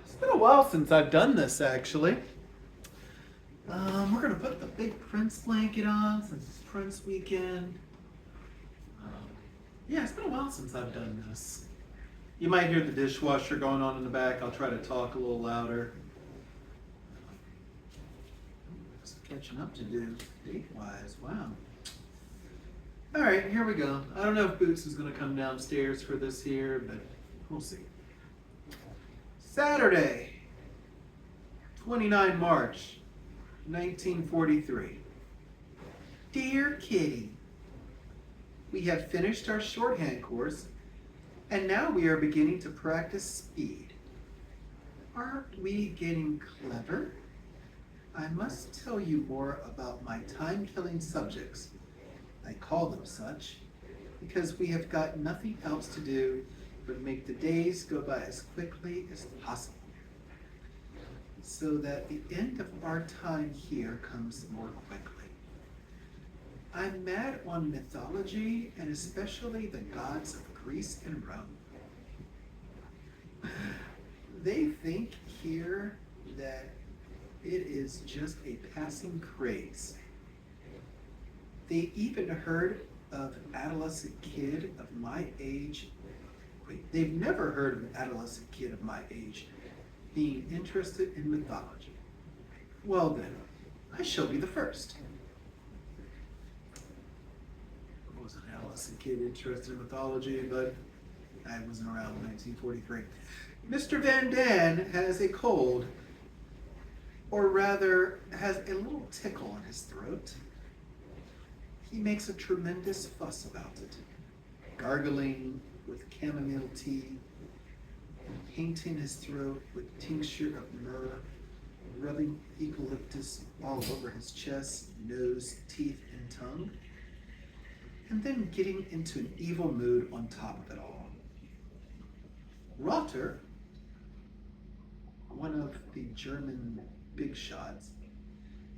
It's been a while since I've done this, actually. We're gonna put the big Prince blanket on since it's Prince weekend. Um, yeah, it's been a while since I've done this. You might hear the dishwasher going on in the back. I'll try to talk a little louder. Some catching up to do, date-wise. Wow. All right, here we go. I don't know if Boots is gonna come downstairs for this here, but we'll see. Saturday, 29 March, 1943. Dear Kitty, we have finished our shorthand course and now we are beginning to practice speed. Aren't we getting clever? I must tell you more about my time-killing subjects. I call them such because we have got nothing else to do but make the days go by as quickly as possible, so that the end of our time here comes more quickly. I'm mad on mythology, and especially the gods of Greece and Rome. They think here that it is just a passing craze. They even heard of an adolescent kid of my age. Wait, they've never heard of an adolescent kid of my age being interested in mythology. Well then, I shall be the first. I was an adolescent kid interested in mythology, but I wasn't around in 1943. Mr. Van Daan has a cold, or rather, has a little tickle in his throat. He makes a tremendous fuss about it, gargling with chamomile tea, painting his throat with tincture of myrrh, rubbing eucalyptus all over his chest, nose, teeth, and tongue, and then getting into an evil mood on top of it all. Rotter, one of the German big shots,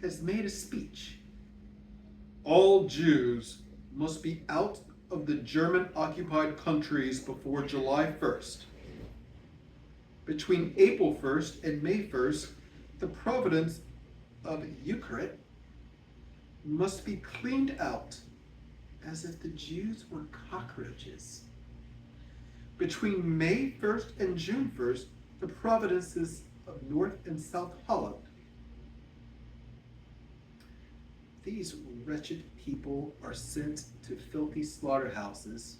has made a speech. All Jews must be out of the German-occupied countries before July 1st. Between April 1st and May 1st, the province of Ukraine must be cleaned out as if the Jews were cockroaches. Between May 1st and June 1st, the provinces of North and South Holland. These wretched people are sent to filthy slaughterhouses.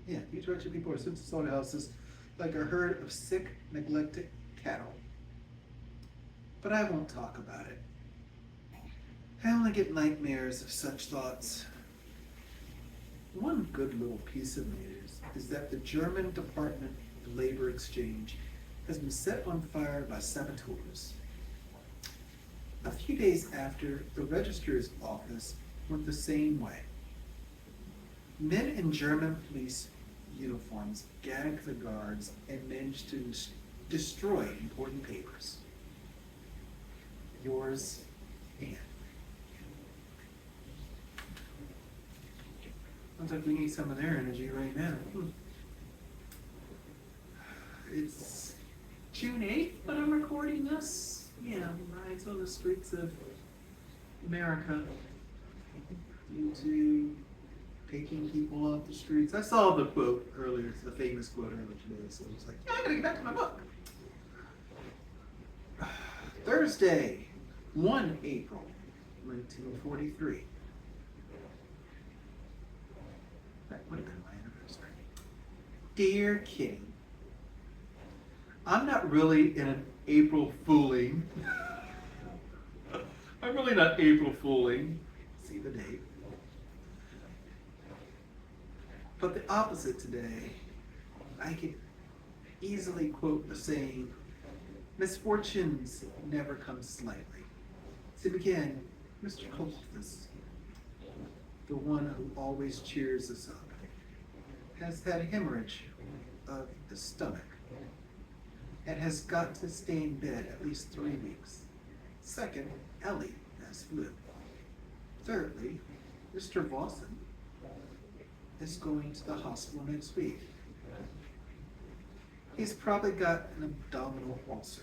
Yeah, these wretched people are sent to slaughterhouses like a herd of sick, neglected cattle. But I won't talk about it. I only get nightmares of such thoughts. One good little piece of news is that the German Department of Labor Exchange has been set on fire by saboteurs. A few days after, the registrar's office went the same way. Men in German police uniforms gagged the guards and managed to destroy important papers. Yours, Anne. Sounds like we need some of their energy right now. It's June 8th when I'm recording this. Yeah, riots on the streets of America due to taking people off the streets. I saw the quote earlier, the famous quote earlier today, so I was like, yeah, I gotta get back to my book. Thursday, 1 April, 1943. That would have been my anniversary. Dear Kitty, I'm not really in an April fooling. I'm really not April fooling. See the date. But the opposite today, I could easily quote the saying, misfortunes never come slightly. To begin, Mr. Colchis, the one who always cheers us up, has had a hemorrhage of the stomach and has got to stay in bed at least 3 weeks. Second, Ellie has flu. Thirdly, Mr. Vossen is going to the hospital next week. He's probably got an abdominal ulcer.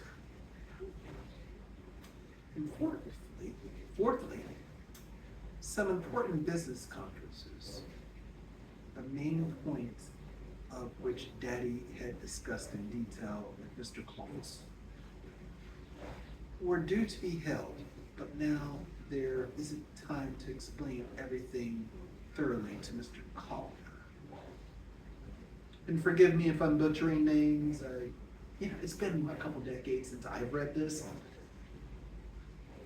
And fourthly, some important business conferences, the main point of which Daddy had discussed in detail with Mr. Columbus, were due to be held, but now there isn't time to explain everything thoroughly to Mr. Collier. And forgive me if I'm butchering names. It's been a couple decades since I've read this.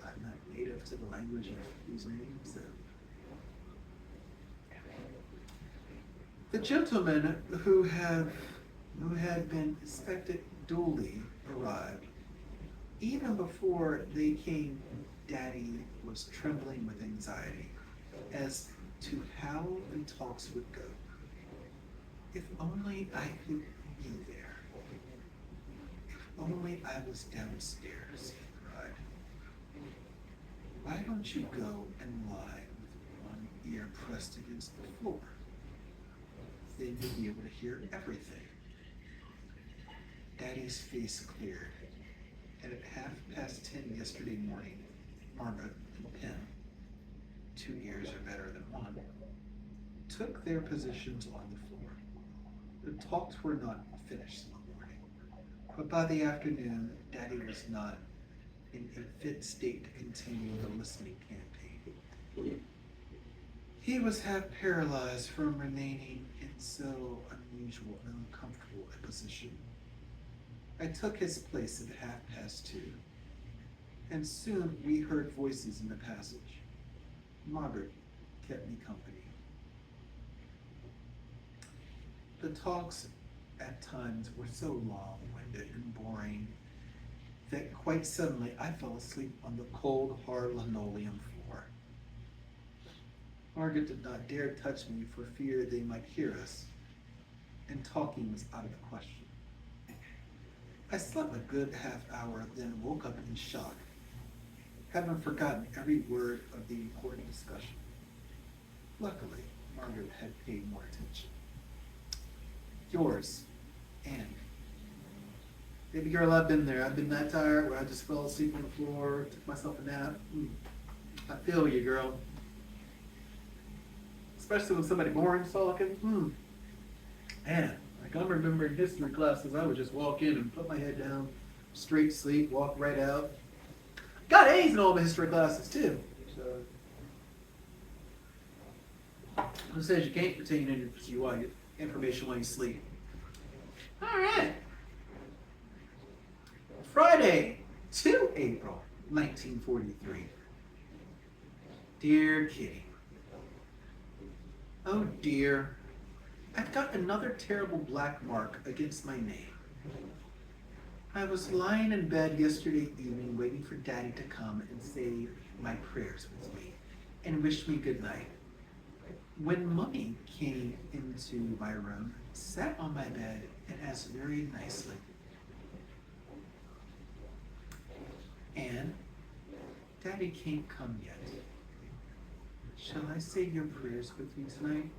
I'm not native to the language of these names. So. The gentlemen who had been inspected duly arrived. Even before they came, Daddy was trembling with anxiety as to how the talks would go. If only I could be there. If only I was downstairs, he cried. Why don't you go and lie with one ear pressed against the floor? Then you'll be able to hear everything. Daddy's face cleared, and at 10:30 yesterday morning, Margaret and Pim, 2 ears are better than one, took their positions on the floor. The talks were not finished in the morning, but by the afternoon, Daddy was not in a fit state to continue the listening campaign. He was half paralyzed from remaining in so unusual and uncomfortable a position. I took his place at 2:30, and soon we heard voices in the passage. Margaret kept me company. The talks at times were so long-winded and boring that quite suddenly I fell asleep on the cold, hard linoleum floor. Margaret did not dare touch me for fear they might hear us, and talking was out of the question. I slept a good half hour, then woke up in shock, having forgotten every word of the important discussion. Luckily, Margaret had paid more attention. Yours, Anne. Baby girl, I've been there. I've been that tired where I just fell asleep on the floor, took myself a nap. I feel you, girl. Especially when somebody boring's talking. Man, like I'm remembering history classes, I would just walk in and put my head down, straight sleep, walk right out. Got A's in all my history classes too. So, who says you can't retain any information while you sleep? All right. Friday, 2 April, 1943. Dear Kitty. Oh dear. I've got another terrible black mark against my name. I was lying in bed yesterday evening waiting for Daddy to come and say my prayers with me and wish me good night. When Mummy came into my room, sat on my bed and asked very nicely, Anne, Daddy can't come yet. Shall I say your prayers with you tonight?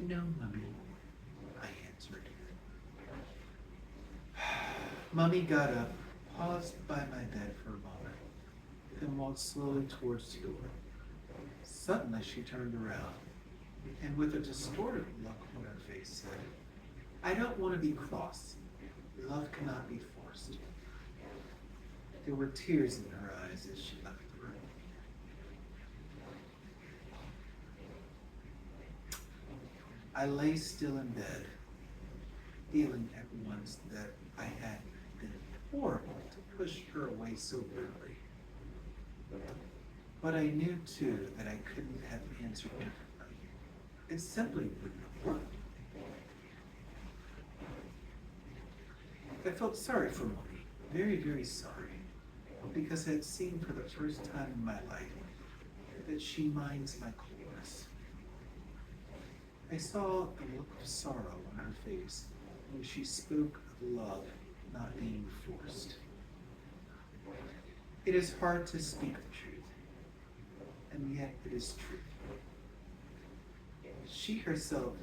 No, Mummy, I answered. Mummy got up, paused by my bed for a moment, then walked slowly towards the door. Suddenly she turned around, and with a distorted look on her face said, I don't want to be cross. Love cannot be forced. There were tears in her eyes as she left the room. I lay still in bed, feeling at once that I had been horrible to push her away so rudely. But I knew too that I couldn't have answered differently. It simply wouldn't have worked. I felt sorry for Mummy, very, very sorry, because I had seen for the first time in my life that she minds my coldness. I saw the look of sorrow on her face when she spoke of love not being forced. It is hard to speak the truth, and yet it is true. She herself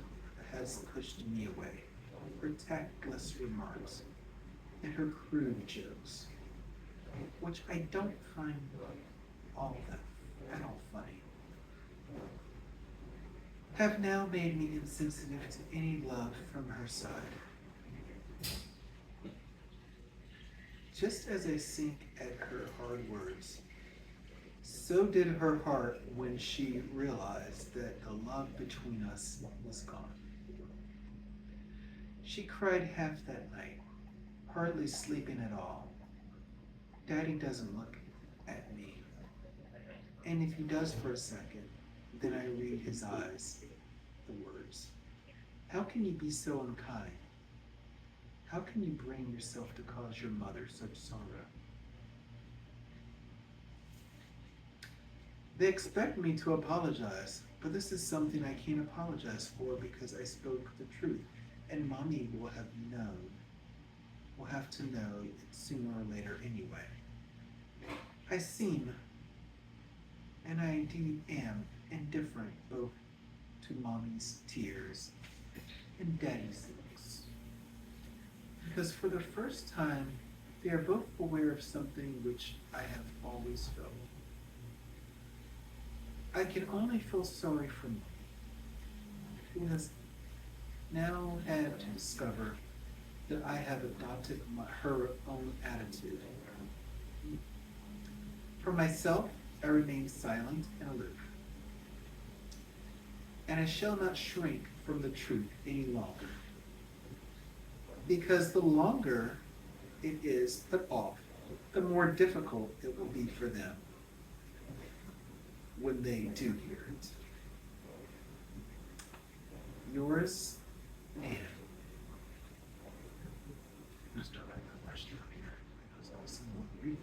has pushed me away. her tactless remarks, and her crude jokes, which I don't find all that at all funny, have now made me insensitive to any love from her side. Just as I sink at her hard words, so did her heart when she realized that the love between us was gone. She cried half that night, hardly sleeping at all. Daddy doesn't look at me, and if he does for a second, then I read his eyes, the words. How can you be so unkind? How can you bring yourself to cause your mother such sorrow? They expect me to apologize, but this is something I can't apologize for because I spoke the truth, and Mommy will have to know it sooner or later anyway. I seem, and I indeed am, indifferent both to Mommy's tears and Daddy's looks, because for the first time they are both aware of something which I have always felt. I can only feel sorry for Mommy, who has now had to discover that I have adopted her own attitude. For myself, I remain silent and aloof, and I shall not shrink from the truth any longer, because the longer it is put off, the more difficult it will be for them when they do hear it. Yours, Anne. I'm start writing a question up here because I was someone read.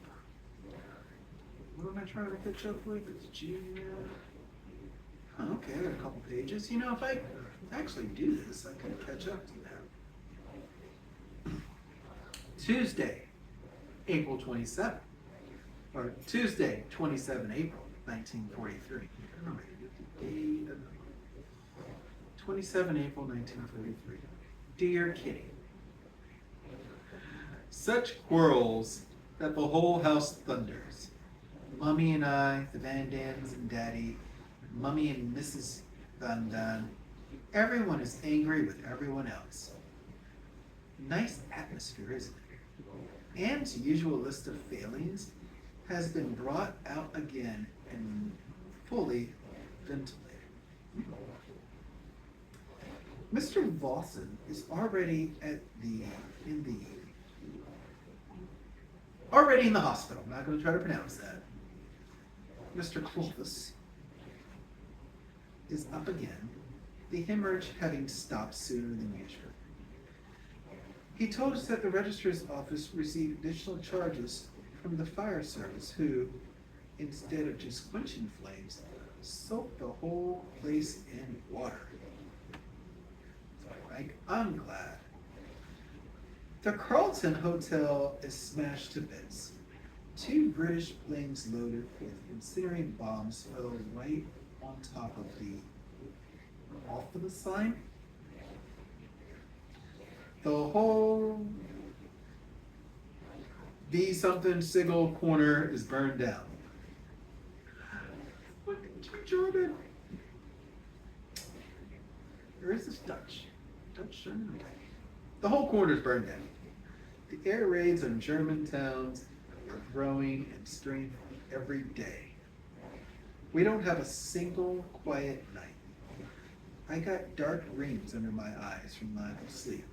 What am I trying to catch up with? It's Junior. Okay, I got a couple pages. You know, if I actually do this, I can catch up to that. Tuesday, April 27th, or Tuesday, 27 April, 1943. I remember the date. 27 April 1943. Dear Kitty, such quarrels that the whole house thunders. Mummy and I, the Van Dams and Daddy, Mummy and Mrs. Van Dam, everyone is angry with everyone else. Nice atmosphere, isn't it? Anne's usual list of failings has been brought out again and fully ventilated. Mr. Vossen is already in the hospital. I'm not going to try to pronounce that. Mr. Clovis is up again, the hemorrhage having stopped sooner than usual. He told us that the registrar's office received additional charges from the fire service who, instead of just quenching flames, soaked the whole place in water. I'm glad. The Carlton Hotel is smashed to bits. 2 British planes loaded with incendiary bombs fell right on top of the off of the sign. The whole V something Sigel corner is burned down. Look at you, Jordan. Or is this Dutch? German? The whole corner is burned down. The air raids on German towns are growing in strength every day. We don't have a single quiet night. I got dark rings under my eyes from lack of sleep.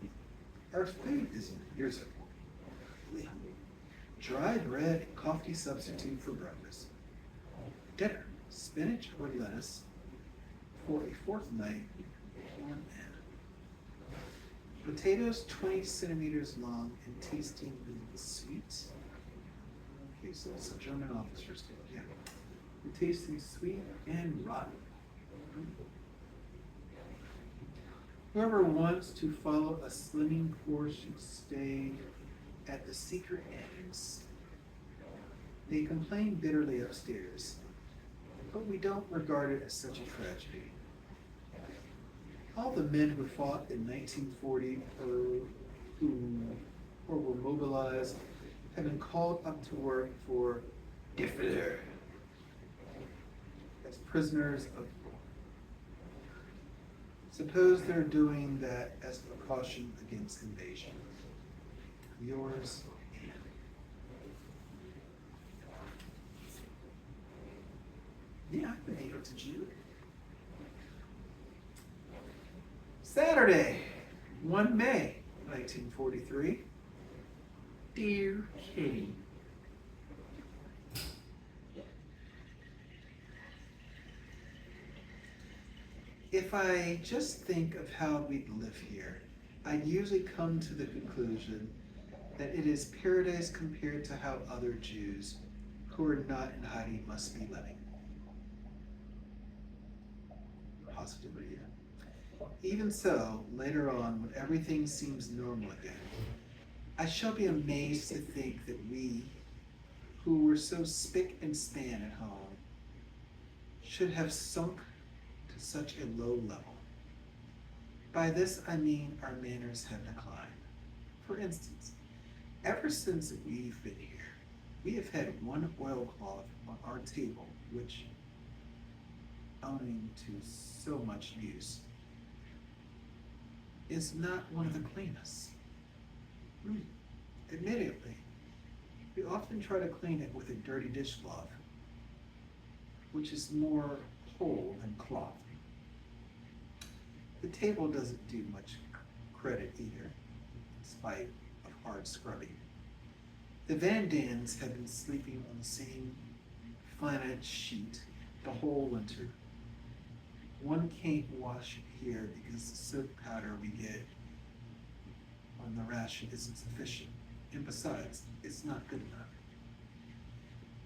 Our food isn't yours. Dried bread and coffee substitute for breakfast. Dinner, spinach or lettuce for a fortnight on end. Potatoes 20 centimeters long and tasting sweet. Okay, so it's a German officer's tale, yeah. Tasting sweet and rotten. Whoever wants to follow a slimming course should stay at the secret annex. They complain bitterly upstairs, but we don't regard it as such a tragedy. All the men who fought in 1940 or were mobilized have been called up to work for Diffler as prisoners of war. Suppose they're doing that as a precaution against invasion. Yours, Anne. Yeah, I've been able to Jude. Saturday, 1 May, 1943. Dear Kitty. If I just think of how we'd live here, I'd usually come to the conclusion that it is paradise compared to how other Jews who are not in hiding must be living. Positivity, yeah. Even so, later on, when everything seems normal again, I shall be amazed to think that we, who were so spick and span at home, should have sunk to such a low level. By this I mean our manners have declined. For instance, ever since we've been here, we have had one oilcloth on our table, which, owing to so much use, is not one of the cleanest. Admittedly, we often try to clean it with a dirty dishcloth, which is more whole than cloth. The table doesn't do much credit either, in spite of hard scrubbing. The Van Dans have been sleeping on the same flannel sheet the whole winter. One can't wash here because the soap powder we get on the ration isn't sufficient, and besides, it's not good enough.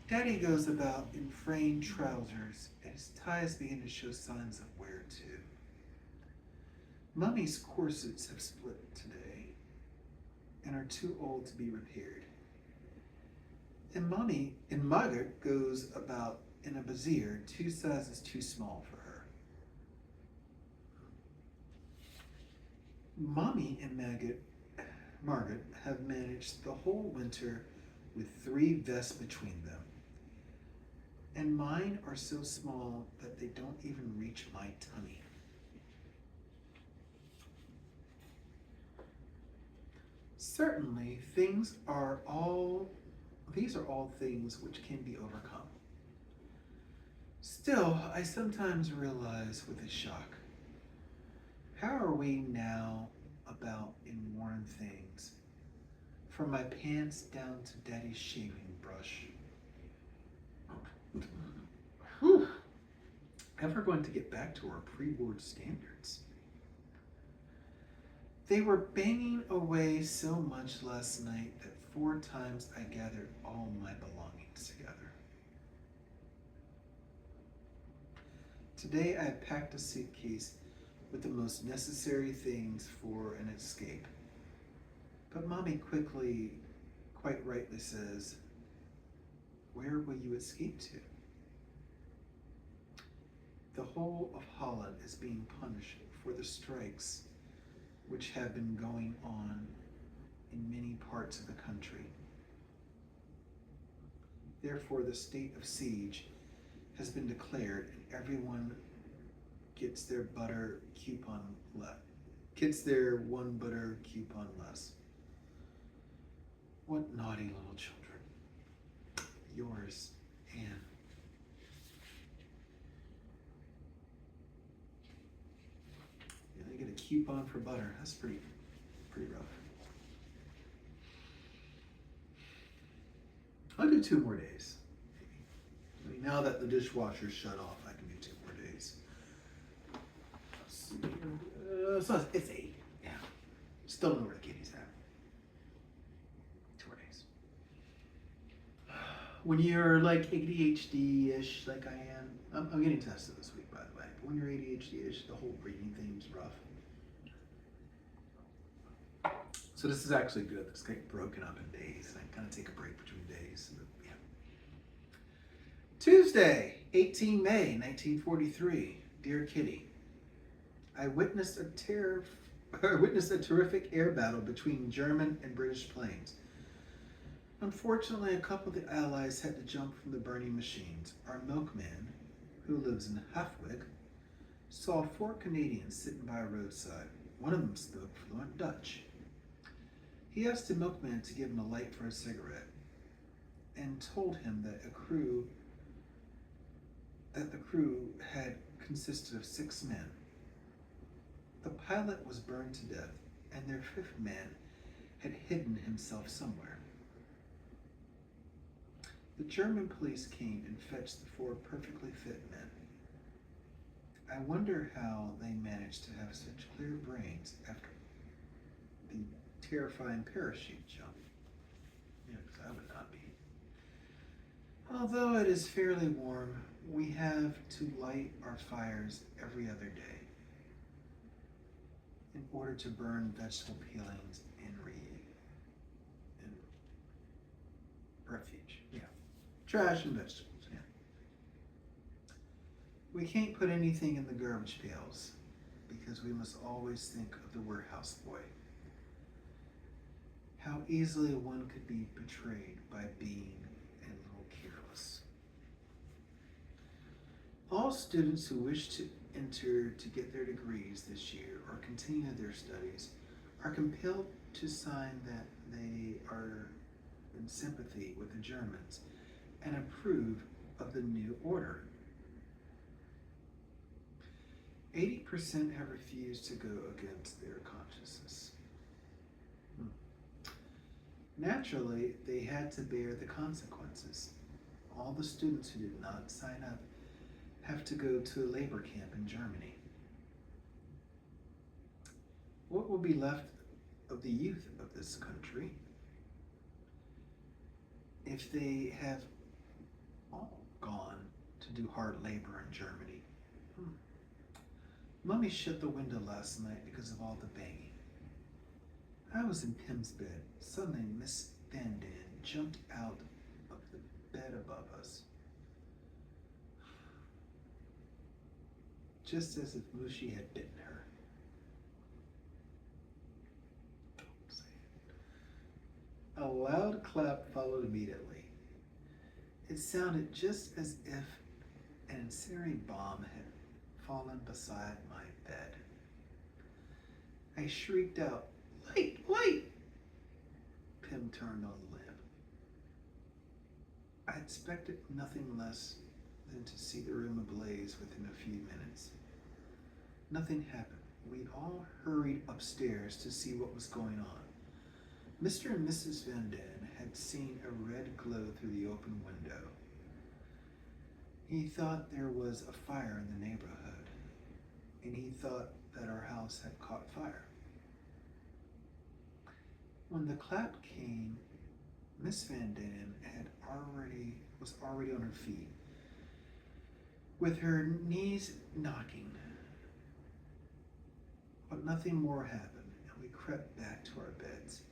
Daddy goes about in frayed trousers, and his ties begin to show signs of wear too. Mummy's corsets have split today and are too old to be repaired. And Margaret goes about in a brassiere 2 sizes too small for her. Mommy and Margaret have managed the whole winter with 3 vests between them. And mine are so small that they don't even reach my tummy. Certainly, these are all things which can be overcome. Still, I sometimes realize with a shock, how are we now about in worn things, from my pants down to Daddy's shaving brush? Whew. Ever going to get back to our pre-war standards? They were banging away so much last night that 4 times I gathered all my belongings together. Today I packed a suitcase with the most necessary things for an escape. But Mommy quickly, quite rightly says, "Where will you escape to?" The whole of Holland is being punished for the strikes which have been going on in many parts of the country. Therefore, the state of siege has been declared, and everyone gets their one butter coupon less. What naughty little children. Yours, Anne. Yeah, they get a coupon for butter. That's pretty rough. I'll do 2 more days. I mean, now that the dishwasher's shut off, I can do 2 more days. Let's see here. So it's 8. Yeah. Still know where the kitty's at. 2 more days. When you're like ADHD-ish, like I am, I'm getting tested this week, by the way. But when you're ADHD-ish, the whole reading thing's rough. So this is actually good. It's kind of broken up in days, and I kind of take a break between days. But, yeah. Tuesday, 18 May, 1943. Dear Kitty, I witnessed I witnessed a terrific air battle between German and British planes. Unfortunately, a couple of the Allies had to jump from the burning machines. Our milkman, who lives in Hafwig, saw four Canadians sitting by a roadside. One of them spoke fluent Dutch. He asked the milkman to give him a light for a cigarette and told him that the crew had consisted of 6 men. The pilot was burned to death, and their 5th man had hidden himself somewhere. The German police came and fetched the 4 perfectly fit men. I wonder how they managed to have such clear brains after the terrifying parachute jump. Yeah, because I would not be. Although it is fairly warm, we have to light our fires every other day in order to burn vegetable peelings and refuge. Yeah. Trash and vegetables, yeah. We can't put anything in the garbage pails because we must always think of the warehouse boy. How easily one could be betrayed by being a little careless. All students who wish to enter to get their degrees this year or continue their studies are compelled to sign that they are in sympathy with the Germans and approve of the new order. 80% have refused to go against their consciences. Naturally, they had to bear the consequences. All the students who did not sign up have to go to a labor camp in Germany. What will be left of the youth of this country if they have all gone to do hard labor in Germany? Mummy shut the window last night because of all the banging. I was in Pim's bed. Suddenly, Miss Van Dan jumped out of the bed above us, just as if Mushy had bitten her. Don't say it. A loud clap followed immediately. It sounded just as if an incendiary bomb had fallen beside my bed. I shrieked out, "Light! Light!" Pim turned on the lamp. I expected nothing less than to see the room ablaze within a few minutes. Nothing happened. We all hurried upstairs to see what was going on. Mr. and Mrs. Van Dan had seen a red glow through the open window. He thought there was a fire in the neighborhood, and he thought that our house had caught fire. When the clap came, Miss Van Dan was already on her feet, with her knees knocking. But nothing more happened, and we crept back to our beds.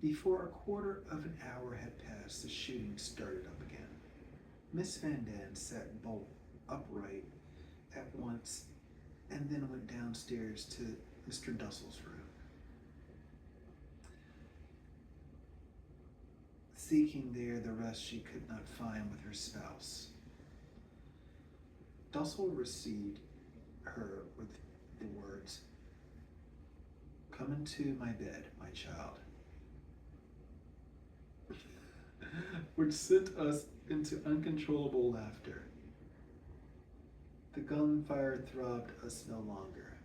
Before a quarter of an hour had passed, the shooting started up again. Miss Van Dan sat bolt upright at once and then went downstairs to Mr. Dussel's room. Seeking there the rest she could not find with her spouse. Dussel received her with the words, "Come into my bed, my child," which sent us into uncontrollable laughter. The gunfire throbbed us no longer.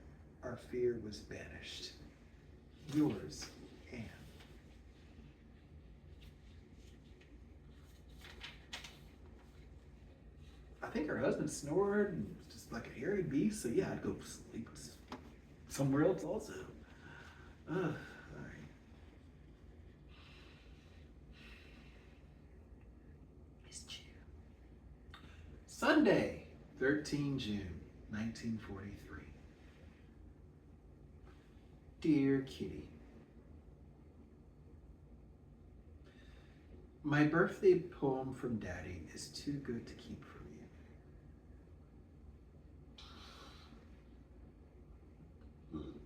Our fear was banished. Yours, Anne. I think her husband snored and was just like a hairy beast, so yeah, I'd go sleep somewhere else also. All right. Sunday, 13 June, 1943. Dear Kitty, my birthday poem from Daddy is too good to keep from you.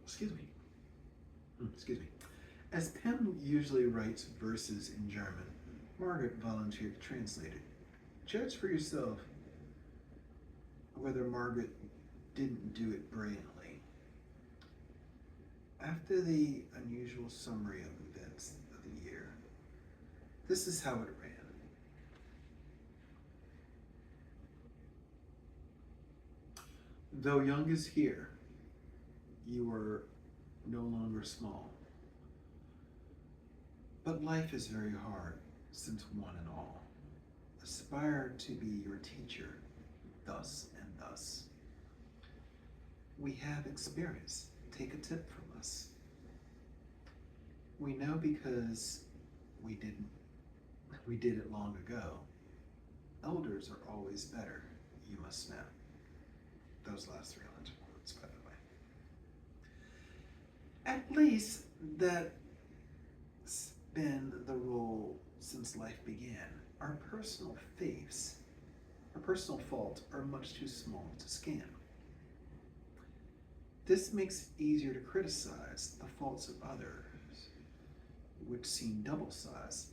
Excuse me. Excuse me. As Pim usually writes verses in German, Margaret volunteered to translate it. Judge for yourself whether Margaret didn't do it brilliantly. After the unusual summary of events of the year, this is how it ran. Though young is here, you are no longer small. But life is very hard, since one and all aspire to be your teacher, thus and thus. We have experience. Take a tip from us. We know because we did it long ago. Elders are always better, you must know. Those last 3 lines are quotes, by the way. At least that's been the rule since life began. Our personal faiths, our personal faults are much too small to scan. This makes it easier to criticize the faults of others, which seem double-sized.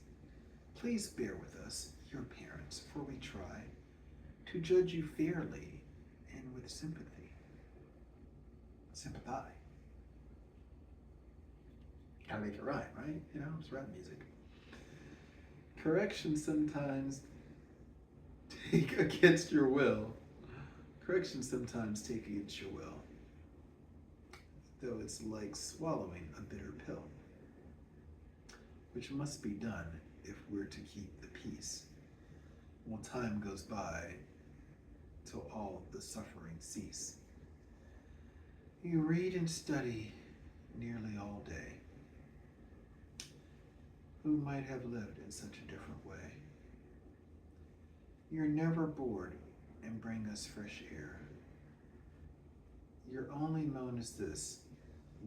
Please bear with us, your parents, for we try to judge you fairly and with sympathy. Sympathize. Gotta make it right? You know, it's rap music. Correction sometimes take against your will. Correction sometimes take against your will. Though it's like swallowing a bitter pill, which must be done if we're to keep the peace, while time goes by till all the suffering cease. You read and study nearly all day. Who might have lived in such a different way? You're never bored and bring us fresh air. Your only moan is this: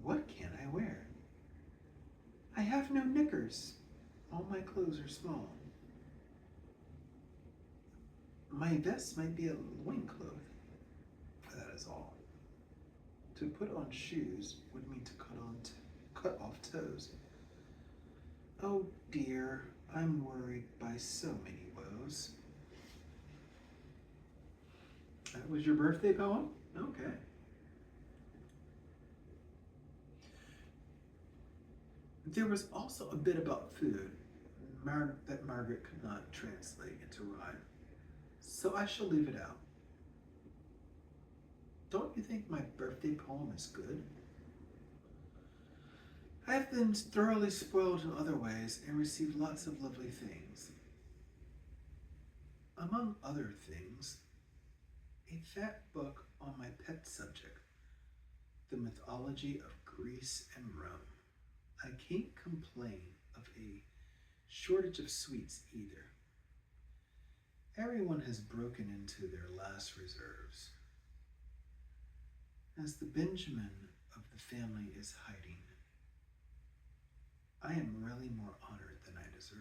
what can I wear? I have no knickers. All my clothes are small. My vest might be a loincloth. That is all. To put on shoes would mean to cut off toes. Oh dear, I'm worried by so many woes. That was your birthday poem? Okay. There was also a bit about food that Margaret could not translate into rhyme, so I shall leave it out. Don't you think my birthday poem is good? I've been thoroughly spoiled in other ways and received lots of lovely things. Among other things, a fat book on my pet subject, the mythology of Greece and Rome. I can't complain of a shortage of sweets either. Everyone has broken into their last reserves. As the Benjamin of the family is hiding, I am really more honored than I deserve.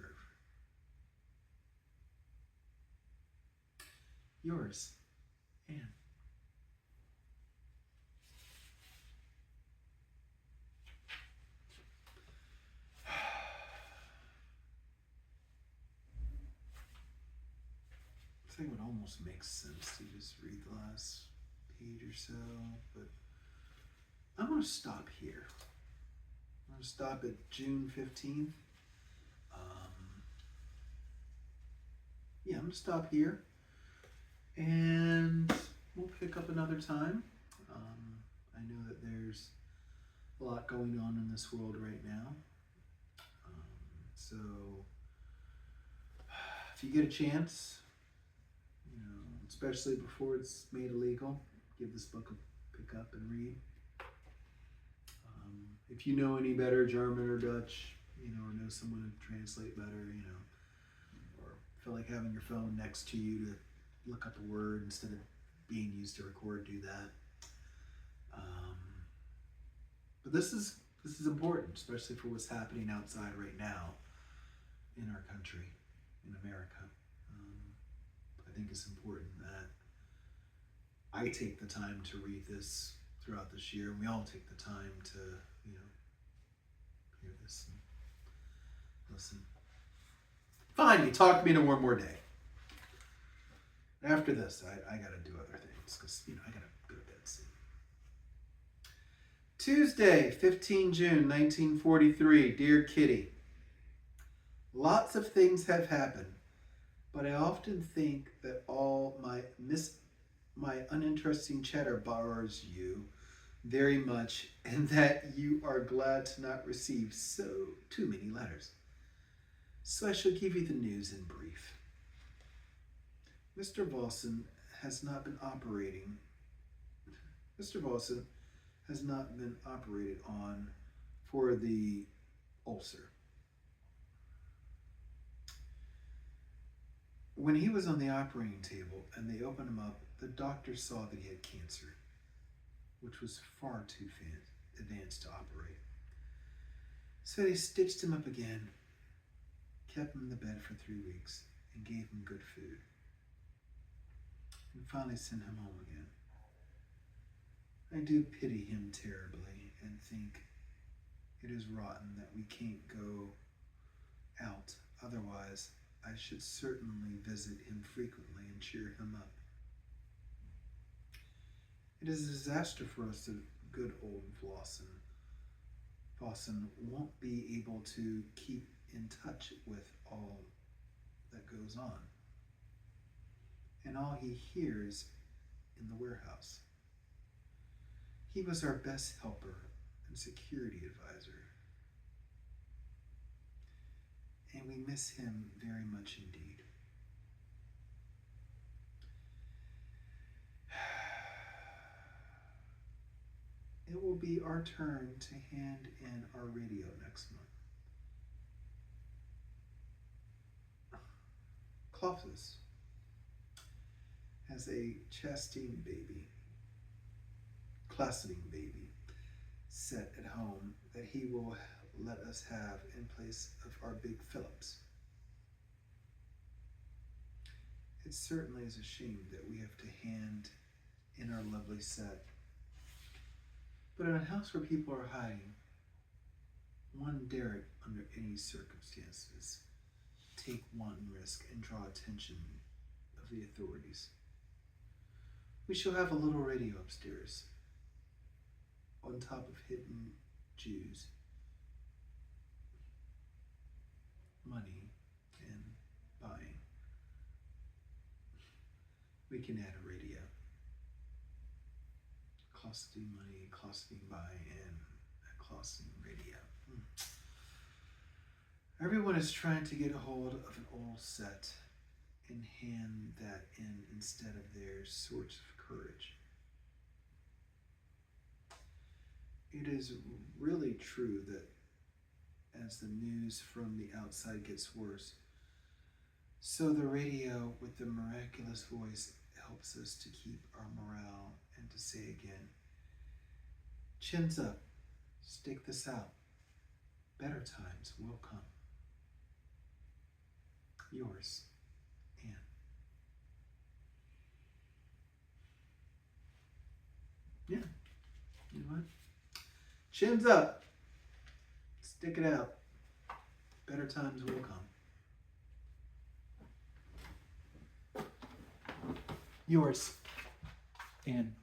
Yours, Anne. I think it would almost make sense to just read the last page or so, but I'm going to stop here. I'm going to stop at June 15th. I'm going to stop here, and we'll pick up another time. I know that there's a lot going on in this world right now. So if you get a chance, especially before it's made illegal, give this book a pick up and read. If you know any better German or Dutch, or know someone to translate better, or feel like having your phone next to you to look up a word instead of being used to record, do that. But this is important, especially for what's happening outside right now in our country, in America. I think it's important that I take the time to read this throughout this year, and we all take the time to, hear this and listen. Fine, you talk to me one more day. After this, I gotta do other things because I gotta go to bed soon. Tuesday, 15 June 1943. Dear Kitty, lots of things have happened, but I often think that all my uninteresting chatter bores you very much, and that you are glad to not receive too many letters. So I shall give you the news in brief. Mr. Volson has not been operated on for the ulcer. When he was on the operating table and they opened him up, the doctor saw that he had cancer, which was far too advanced to operate. So they stitched him up again, kept him in the bed for 3 weeks, and gave him good food, and finally sent him home again. I do pity him terribly and think it is rotten that we can't go out. Otherwise, I should certainly visit him frequently and cheer him up. It is a disaster for us that good old Flossen won't be able to keep in touch with all that goes on, and all he hears in the warehouse. He was our best helper and security advisor, and we miss him very much indeed. It will be our turn to hand in our radio next month. Clovis has a closeting baby set at home that he will let us have in place of our big Phillips. It certainly is a shame that we have to hand in our lovely set. But in a house where people are hiding, one daren't under any circumstances take one risk and draw attention of the authorities. We shall have a little radio upstairs, on top of hidden Jews, money, and buying. We can add a radio. Costing money, costing buy, and a costing radio. Everyone is trying to get a hold of an old set and hand that in instead of their sorts of courage. It is really true that as the news from the outside gets worse, so the radio with the miraculous voice helps us to keep our morale and to say again, chins up, stick this out, better times will come. Yours, Anne. Yeah, you know what? Chins up, stick it out, better times will come. Yours, Anne.